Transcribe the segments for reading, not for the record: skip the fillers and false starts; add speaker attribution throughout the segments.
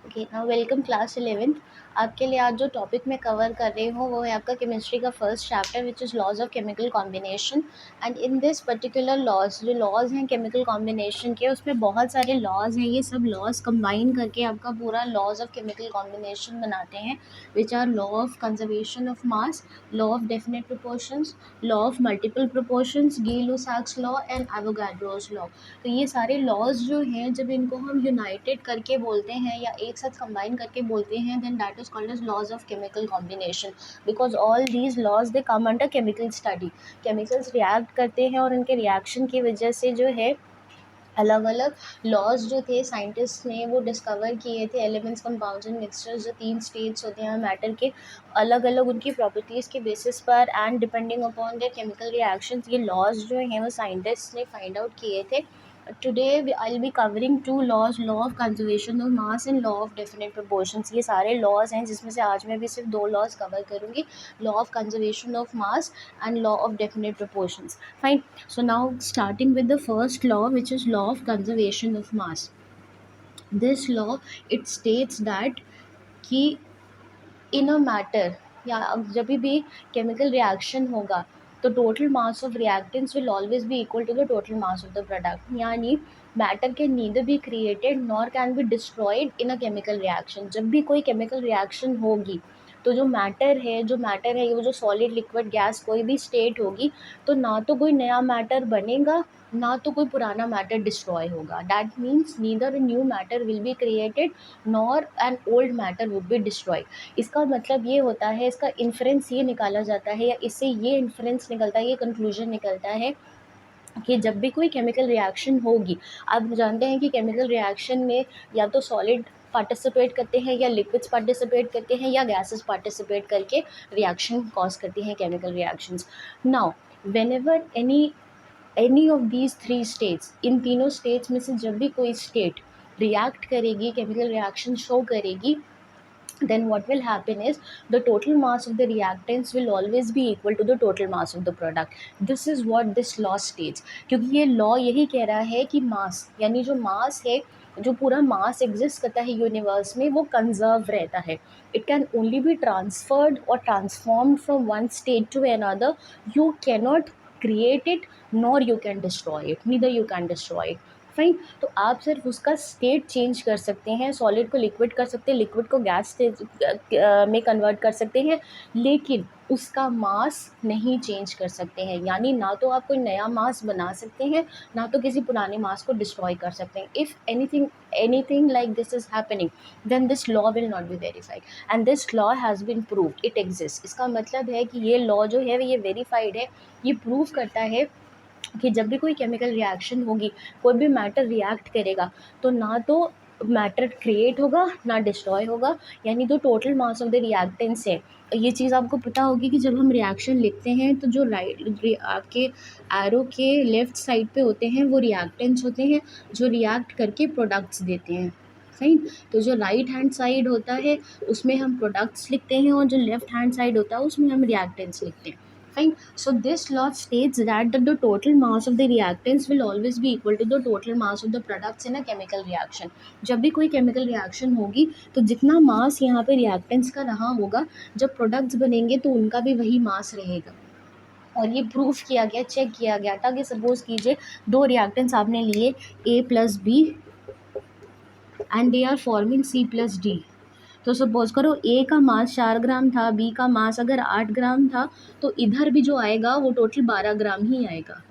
Speaker 1: Okay now welcome class 11th। आपके लिए आज जो टॉपिक मैं कवर कर रही हूँ वो है आपका केमिस्ट्री का first chapter which is laws of chemical combination. And in this particular laws जो लॉज हैं केमिकल कॉम्बिनेशन के, उसमें बहुत सारे लॉज हैं। ये सब लॉज कंबाइन करके आपका पूरा लॉज ऑफ केमिकल कॉम्बिनेशन बनाते हैं, which are law of conservation of mass, law of definite proportions, law of multiple proportions, Gay-Lussac's law and Avogadro's law. तो ये सारे लॉज जो हैं, जब इनको हम यूनाइटेड करके बोलते हैं या एक साथ कंबाइन करके बोलते हैं, then that is called as laws of chemical combination. Because all these laws they come under chemical study. Chemicals react करते हैं और उनके रिएक्शन की वजह से जो है अलग अलग लॉज जो थे साइंटिस्ट ने वो डिस्कवर किए थे। एलिमेंट्स, कंपाउंड्स एंड मिक्सचर्स, जो 3 स्टेट्स होते हैं मैटर के, अलग अलग उनकी प्रॉपर्टीज़ के बेसिस पर and depending upon the chemical reactions, ये लॉज जो हैं वो साइंटिस्ट ने फाइंड आउट किए थे। Today I will be covering 2 laws, law of conservation of mass and law of definite proportions. ये सारे लॉज हैं जिसमें से आज मैं भी सिर्फ 2 लॉज कवर करूँगी, law of conservation of mass and law of definite proportions. Fine. So now starting with the first law, which is law of conservation of mass. This law, it states that कि in a matter या जब भी chemical reaction होगा तो total mass of reactants will always be equal to the total mass of the product. यानी matter can neither be created nor can be destroyed in a chemical reaction. जब भी कोई chemical reaction होगी तो जो matter है वो जो सॉलिड, लिक्विड, गैस कोई भी स्टेट होगी, तो ना तो कोई नया मैटर बनेगा ना तो कोई पुराना मैटर डिस्ट्रॉय होगा। That means neither a new matter will be created nor an old matter would be destroyed. इसका मतलब ये होता है, इसका इन्फ्रेंस ये निकाला जाता है या इससे ये इन्फ्रेंस निकलता है, ये कंक्लूजन निकलता है कि जब भी कोई केमिकल रिएक्शन होगी, आप जानते हैं कि केमिकल रिएक्शन में या तो सॉलिड पार्टिसिपेट करते हैं या लिक्विड्स पार्टिसिपेट करते हैं या गैसेस पार्टिसिपेट करके रिएक्शन कॉज करती हैं chemical reactions. Now whenever any of these 3 states, इन तीनों स्टेट्स में से जब भी कोई स्टेट रिएक्ट करेगी, केमिकल रिएक्शन शो करेगी, then what will happen is the total mass of the reactants will always be equal to the total mass of the product. This is what this law states। क्योंकि ये law यही कह रहा है कि मास यानी जो मास है, जो पूरा मास एग्जिस्ट करता है यूनिवर्स में, वो कंजर्व रहता है। It can only be transferred और transformed from one state to another. You cannot create it nor you can destroy it, neither you can destroy it. Fine. तो आप सिर्फ उसका स्टेट चेंज कर सकते हैं, सॉलिड को लिक्विड कर सकते हैं, लिक्विड को गैस में कन्वर्ट कर सकते हैं, लेकिन उसका मास नहीं चेंज कर सकते हैं। यानी ना तो आप कोई नया मास बना सकते हैं ना तो किसी पुराने मास को डिस्ट्रॉय कर सकते हैं। If anything like this is happening, then this law will not be verified and this law has been proved, it exist. इसका मतलब है कि ये लॉ जो है ये वेरीफाइड है, ये प्रूव करता है कि जब भी कोई केमिकल रिएक्शन होगी, कोई भी मैटर रिएक्ट करेगा, तो ना तो मैटर क्रिएट होगा ना डिस्ट्रॉय होगा। यानी जो total mass of the reactants है, ये चीज़ आपको पता होगी कि जब हम रिएक्शन लिखते हैं तो जो आपके एरो के लेफ़्ट साइड पे होते हैं वो रिएक्टेंट्स होते हैं जो रिएक्ट करके प्रोडक्ट्स देते हैं। सही। तो जो राइट हैंड साइड होता है उसमें हम प्रोडक्ट्स लिखते हैं और जो लेफ्ट हैंड साइड होता है उसमें हम रिएक्टेंट्स लिखते हैं। Fine. So this law states that the total mass of the reactants will always be equal to the total mass of the products in a chemical reaction. जब भी कोई chemical reaction होगी तो जितना मास यहाँ पे रिएक्टेंट्स का रहा होगा, जब प्रोडक्ट्स बनेंगे तो उनका भी वही मास रहेगा। और ये प्रूफ किया गया, चेक किया गया था कि सपोज कीजिए 2 रिएक्टेंट्स आपने लिए A+B and they are forming C+D। तो सपोज करो ए का मास 4 ग्राम था, बी का मास अगर 8 ग्राम था, तो इधर भी जो आएगा वो टोटल 12 ग्राम ही आएगा,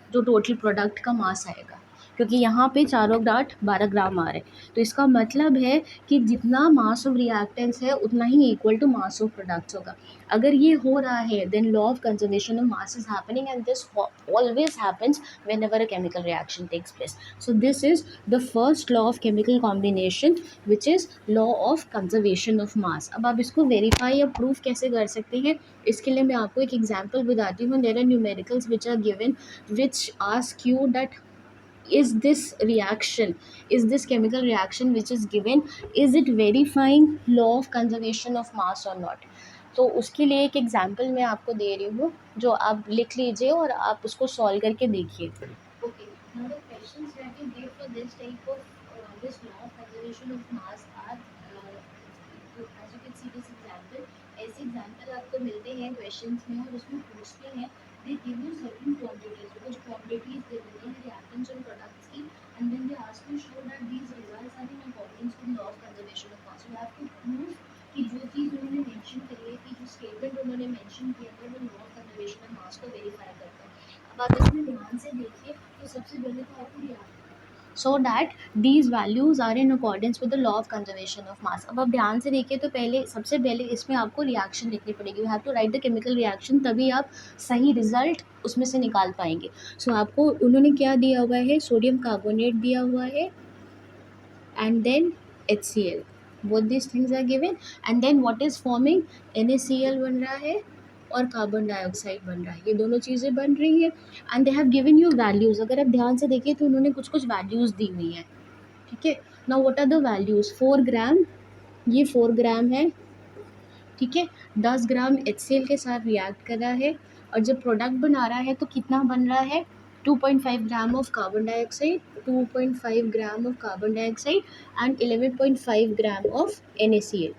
Speaker 1: जो टोटल प्रोडक्ट का मास आएगा, क्योंकि यहाँ पे चारों डाट 12 ग्राम आ रहे हैं। तो इसका मतलब है कि जितना मास ऑफ रिएक्टेंट्स है उतना ही equal to mass of products होगा। अगर ये हो रहा है then law of conservation of mass is happening and this always happens whenever a chemical reaction takes place. So this is the first law of chemical combination which is law of conservation of mass. अब आप इसको verify या proof कैसे कर सकते हैं, इसके लिए मैं आपको एक एग्जाम्पल बताती हूँ। There are numericals which are given which ask you that is this chemical reaction which is given, is it verifying law of conservation of mass or not। तो उसके लिए एक एग्जांपल मैं आपको दे रही हूँ जो आप लिख लीजिए और आप उसको सॉल्व करके देखिए। Okay, now the questions that you give for this type of this law of conservation of mass are see this example, ऐसे एग्जाम्पल आपको मिलते हैं क्वेश्चंस में और उसमें पूछते हैं, they give you certain quantities, कुछ क्वांटिटीज दे देते हैं रिएक्टेंट्स और प्रोडक्ट्स की, and then they ask you show that these results are in accordance with law of conservation of mass. You have to prove कि जो चीज़ उन्होंने मेंशन करी है, कि जो स्टेटमेंट उन्होंने मेंशन किया है, वो law of conservation of mass को वेरीफाई करता है। अब आप इसमें ध्यान से देखिए तो सबसे पहले तो आपको so that these values are in accordance with the law of conservation of mass। अब आप ध्यान से देखिए तो पहले सबसे पहले इसमें आपको रिएक्शन लिखनी पड़ेगी, you have to write the chemical reaction, तभी आप सही रिजल्ट उसमें से निकाल पाएंगे। सो आपको उन्होंने क्या दिया हुआ है, सोडियम कार्बोनेट दिया हुआ है and then HCl, both these things are given, and then what is forming, NaCl बन रहा है और कार्बन डाइऑक्साइड बन रहा है, ये दोनों चीज़ें बन रही है, and they have given you values. अगर आप ध्यान से देखिए तो उन्होंने कुछ कुछ वैल्यूज़ दी हुई हैं, ठीक है। Now what are the values, 4 gram, ये 4 ग्राम है, ठीक है। 10 ग्राम HCl के साथ रिएक्ट कर रहा है, और जब प्रोडक्ट बना रहा है तो कितना बन रहा है, 2.5 gram of carbon dioxide, 2.5 gram of carbon dioxide and 11.5 gram of NaCl,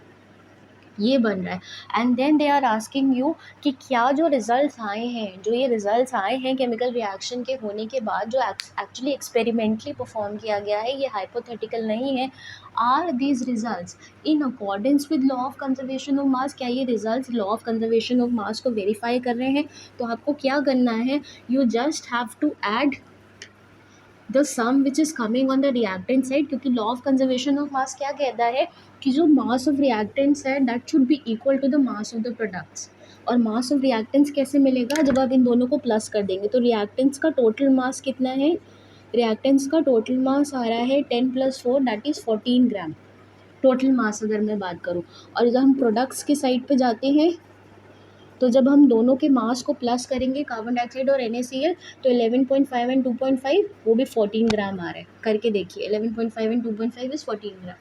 Speaker 1: ये बन रहा है। And then they are asking you कि क्या जो रिजल्ट्स आए हैं, जो ये रिजल्ट्स आए हैं केमिकल रिएक्शन के होने के बाद, जो एक्चुअली एक्सपेरिमेंटली परफॉर्म किया गया है, ये हाइपोथेटिकल नहीं है, are these results in accordance with law of conservation of mass, क्या ये results law of conservation of mass को वेरीफाई कर रहे हैं। तो आपको क्या करना है, you just have to add the sum which is coming on the reactant side, क्योंकि law of conservation of mass क्या कहता है कि जो मास ऑफ रिएक्टेंट्स है that should be equal to the mass of the products. और mass of reactants कैसे मिलेगा, जब आप इन दोनों को प्लस कर देंगे। तो रिएक्टेंट्स का टोटल मास कितना है, रिएक्टेंट्स का टोटल मास आ रहा है 10 + 4 that is 14 gram total mass अगर मैं बात करूँ। और जब हम प्रोडक्ट्स के साइड पे जाते हैं तो जब हम दोनों के मास को प्लस करेंगे, कार्बन डाइऑक्साइड और NaCl, तो 11.5 एंड 2.5 वो भी 14 ग्राम आ रहा है, करके देखिए 11.5 एंड 2.5 इज़ 14 ग्राम,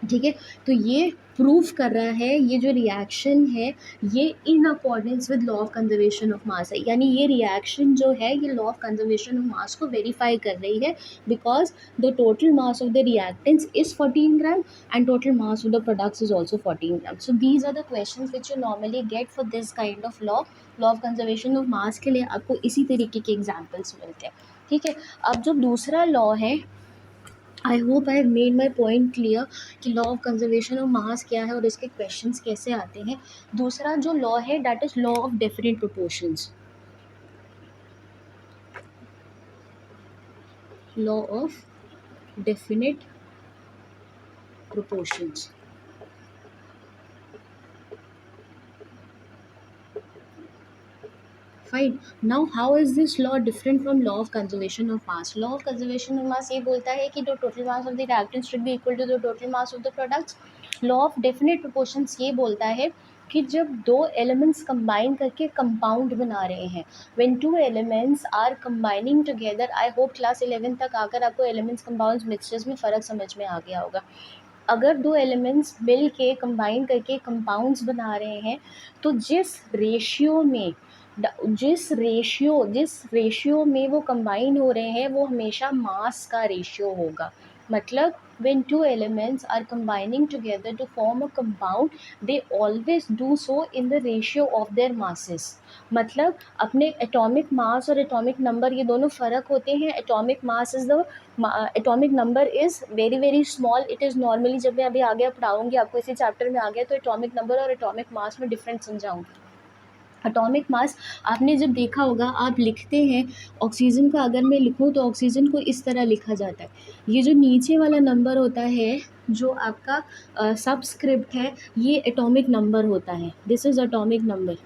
Speaker 1: ठीक है। तो ये प्रूफ कर रहा है, ये जो रिएक्शन है ये in accordance with law of conservation of mass है, यानी ये रिएक्शन जो है ये law of conservation of mass को वेरीफाई कर रही है, because the total mass of the reactants is 14 gram and total mass of the products is also 14 gram. So these are the questions which you normally get for this kind of law of conservation of mass के लिए आपको इसी तरीके के examples मिलते हैं, ठीक है। अब जो दूसरा लॉ है, I hope I have made my point clear कि law of conservation of mass क्या है और इसके क्वेश्चंस कैसे आते हैं। दूसरा जो लॉ है that is law of definite proportions, law of definite proportions. Fine, now how is this law different from law of conservation of mass. Law of conservation of mass ये बोलता है कि the total mass of the reactant should be equal to the total mass of the products. Law of definite proportions ये बोलता है कि जब दो एलिमेंट्स कंबाइन करके कंपाउंड बना रहे हैं, when two elements are combining together, I hope class 11 तक आकर आपको एलिमेंट्स कंपाउंड्स मिक्सचर्स में फ़र्क समझ में आ गया होगा। अगर दो एलिमेंट्स मिल के कंबाइन करके कंपाउंड्स बना रहे हैं, तो जिस रेशियो में वो कंबाइन हो रहे हैं वो हमेशा मास का रेशियो होगा। मतलब when two elements are combining together to form a compound, they always do so in the ratio of their masses। मतलब अपने एटॉमिक मास और एटॉमिक नंबर ये दोनों फ़र्क होते हैं। Atomic mass is the atomic number is very very small, it is normally, जब मैं अभी आगे पढ़ाऊँगी आपको इसी चैप्टर में आ गया तो एटॉमिक नंबर और एटॉमिक मास में डिफरेंस समझाऊँगी। एटॉमिक मास आपने जब देखा होगा, आप लिखते हैं ऑक्सीजन का, अगर मैं लिखूँ तो ऑक्सीजन को इस तरह लिखा जाता है। ये जो नीचे वाला नंबर होता है जो आपका सबस्क्रिप्ट है, ये एटॉमिक नंबर होता है, दिस इज़ एटॉमिक नंबर।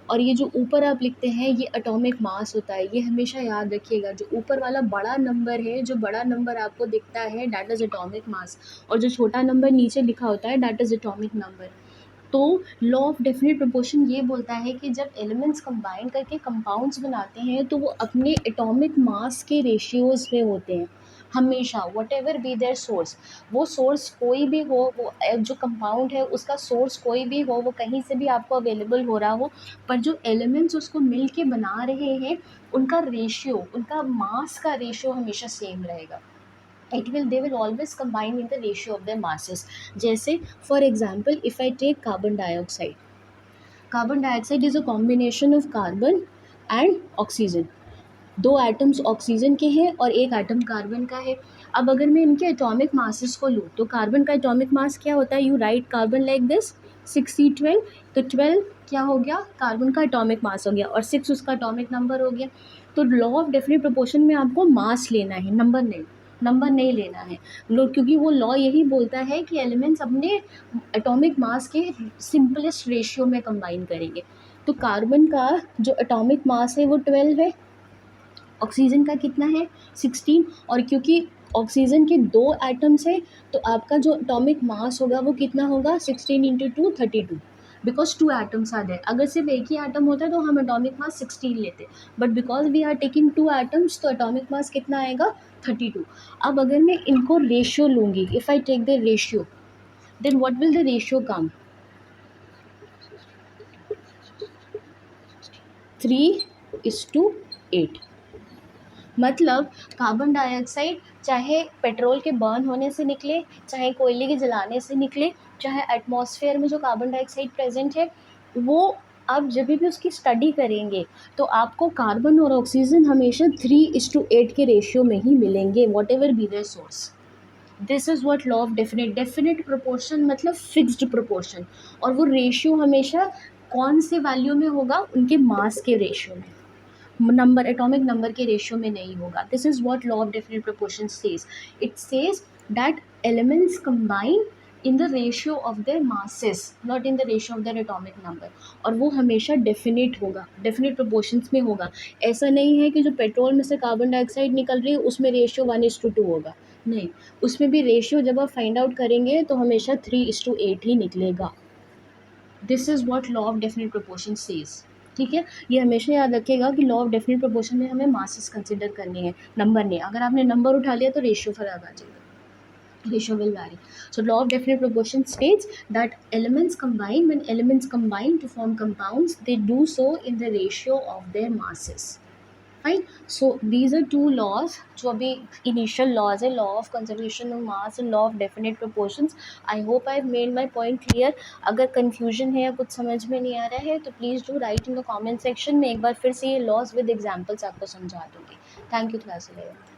Speaker 1: और ये जो ऊपर आप लिखते हैं ये एटॉमिक मास होता है। ये हमेशा याद रखिएगा, जो ऊपर वाला बड़ा नंबर है, जो बड़ा नंबर आपको दिखता है दैट इज़ एटॉमिक मास, और जो छोटा नंबर नीचे लिखा होता है दैट इज़ एटॉमिक नंबर। तो लॉ ऑफ डेफिनेट प्रोपोर्शन ये बोलता है कि जब एलिमेंट्स कंबाइन करके कंपाउंड्स बनाते हैं तो वो अपने एटॉमिक मास के रेशियोज़ में होते हैं हमेशा, whatever be their source. वो सोर्स कोई भी हो, वो जो कंपाउंड है उसका सोर्स कोई भी हो, वो कहीं से भी आपको अवेलेबल हो रहा हो, पर जो एलिमेंट्स उसको मिल के बना रहे हैं उनका रेशियो, उनका मास का रेशियो हमेशा सेम रहेगा। they will always combine in the ratio of their masses. जैसे for example if I take carbon dioxide is a combination of carbon and oxygen. दो एटम्स ऑक्सीजन के हैं और एक एटम कार्बन का है. अब अगर मैं इनके एटॉमिक मासेस को लूँ तो कार्बन का एटॉमिक मास क्या होता है, you right carbon like this 6C12, तो 12 क्या हो गया, कार्बन का एटॉमिक मास हो गया और 6 उसका एटॉमिक नंबर हो गया. तो लॉ ऑफ डेफिनेट प्रोपोर्शन में आपको मास लेना है, नंबर नहीं लेना है लोग, क्योंकि वो लॉ यही बोलता है कि एलिमेंट्स अपने एटॉमिक मास के सिंपलेस्ट रेशियो में कंबाइन करेंगे. तो कार्बन का जो एटॉमिक मास है वो 12 है, ऑक्सीजन का कितना है 16, और क्योंकि ऑक्सीजन के दो एटम्स है तो आपका जो एटॉमिक मास होगा वो कितना होगा 16 into 2 32, because two atoms are there. अगर सिर्फ एक ही एटम होता है तो हम एटॉमिक मास 16 लेते, but because we are taking two atoms तो एटॉमिक मास कितना आएगा 32. अब अगर मैं इनको रेशियो लूँगी, if I take the ratio, then what will the ratio come, 3:8. मतलब कार्बन डाइऑक्साइड चाहे पेट्रोल के बर्न होने से निकले, चाहे कोयले के जलाने से निकले, चाहे एटमॉस्फेयर में जो कार्बन डाइऑक्साइड प्रेजेंट है, वो आप जब भी उसकी स्टडी करेंगे तो आपको कार्बन और ऑक्सीजन हमेशा 3:8 के रेशियो में ही मिलेंगे, what ever be the source. This is what law of definite proportion, मतलब फिक्स्ड प्रोपोर्शन, और वो रेशियो हमेशा कौन से वैल्यू में होगा, उनके मास के रेशियो में, नंबर एटॉमिक नंबर के रेशियो में नहीं होगा. This is what law of definite proportion says. It says that elements combine in the ratio of their masses, not in the ratio of their atomic number, और वो हमेशा definite होगा, definite proportions में होगा. ऐसा नहीं है कि जो पेट्रोल में से कार्बन डाइऑक्साइड निकल रही है उसमें रेशियो 1:2 होगा, नहीं, उसमें भी रेशियो जब आप फाइंड आउट करेंगे तो हमेशा 3:8 ही निकलेगा. This is what law of definite proportion says. ठीक है, ये हमेशा याद रखिएगा कि लॉ ऑफ डेफिनेट प्रोपोर्शन में हमें मासेस कंसिडर करनी है, नंबर नहीं. अगर आपने नंबर उठा लिया तो रेशियो ख़राब आ जाएगा, ratio will vary. So law of definite proportion states that elements combine, when elements combine to form compounds they do so in the ratio of their masses. Fine. So these are two laws जो अभी initial laws है, law of conservation of mass and law of definite proportions. I hope I have made my point clear. अगर confusion है या कुछ समझ में नहीं आ रहा है तो please do right in the comment section में, एक बार फिर से ये लॉज विद एग्जाम्पल्स आपको समझा दूँगी. Thank you class 11.